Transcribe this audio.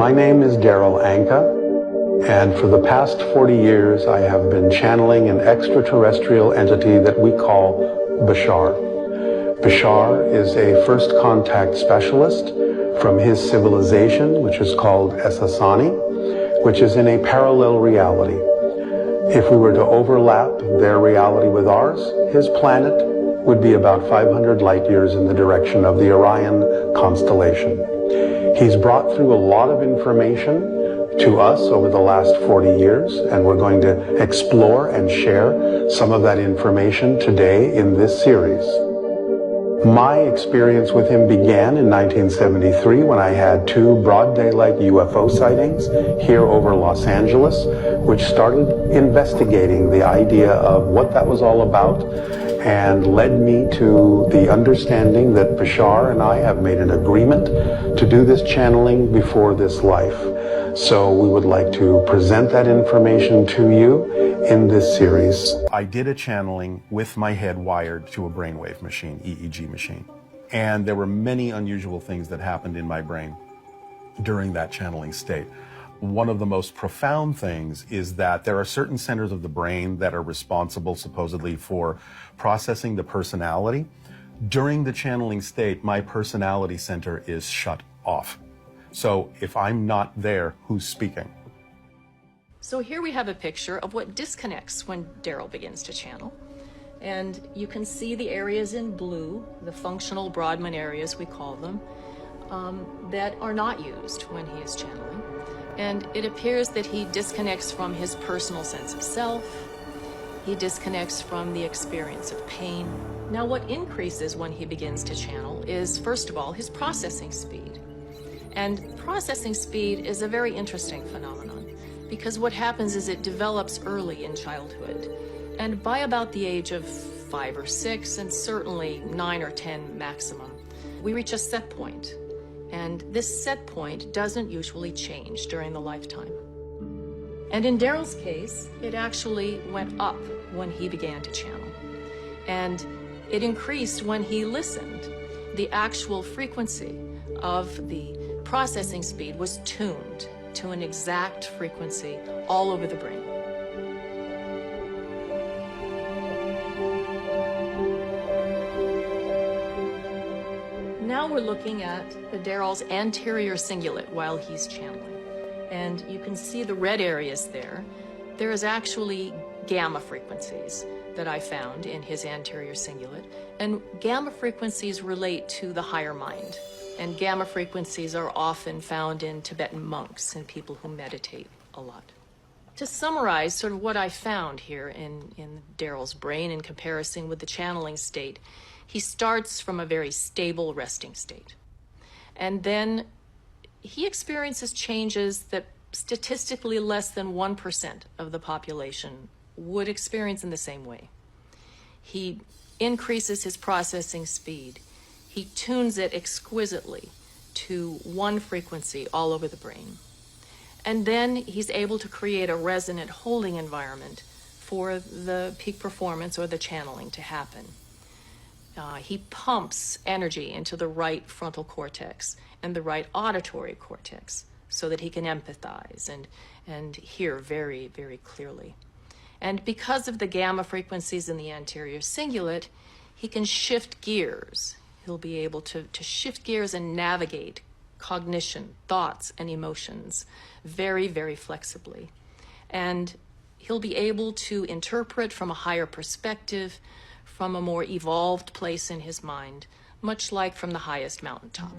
My name is Darryl Anka, and for the past 40 years I have been channeling an extraterrestrial entity that we call Bashar. Bashar is a first contact specialist from his civilization, which is called Esasani, which is in a parallel reality. If we were to overlap their reality with ours, his planet would be about 500 light years in the direction of the Orion constellation. He's brought through a lot of information to us over the last 40 years, and we're going to explore and share some of that information today in this series. My experience with him began in 1973 when I had two broad daylight UFO sightings here over Los Angeles, which started investigating the idea of what that was all about and led me to the understanding that Bashar and I have made an agreement to do this channeling before this life. So we would like to present that information to you in this series. I did a channeling with my head wired to a brainwave machine, EEG machine. And there were many unusual things that happened in my brain during that channeling state. One of the most profound things is that there are certain centers of the brain that are responsible supposedly for processing the personality. During the channeling state, my personality center is shut off. So if I'm not there, who's speaking? So here we have a picture of what disconnects when Darryl begins to channel. And you can see the areas in blue, the functional Brodmann areas we call them, that are not used when he is channeling. And it appears that he disconnects from his personal sense of self. He disconnects from the experience of pain. Now, what increases when he begins to channel is, first of all, his processing speed. And processing speed is a very interesting phenomenon because what happens is it develops early in childhood. And by about the age of 5 or 6, and certainly 9 or 10 maximum, we reach a set point. And this set point doesn't usually change during the lifetime. And in Darryl's case, it actually went up when he began to channel. And it increased when he listened. The actual frequency of the processing speed was tuned to an exact frequency all over the brain. Now we're looking at Darryl's anterior cingulate while he's channeling. And you can see the red areas there. There is actually gamma frequencies that I found in his anterior cingulate. And gamma frequencies relate to the higher mind. And gamma frequencies are often found in Tibetan monks and people who meditate a lot. To summarize sort of what I found here in Darryl's brain in comparison with the channeling state, he starts from a very stable resting state. And then he experiences changes that statistically less than 1% of the population would experience in the same way. He increases his processing speed. He tunes it exquisitely to one frequency all over the brain. And then he's able to create a resonant holding environment for the peak performance or the channeling to happen. He pumps energy into the right frontal cortex and the right auditory cortex so that he can empathize and hear very, very clearly. And because of the gamma frequencies in the anterior cingulate, he can shift gears. He'll be able to shift gears and navigate cognition, thoughts, and emotions very, very flexibly. And he'll be able to interpret from a higher perspective, from a more evolved place in his mind, much like from the highest mountaintop.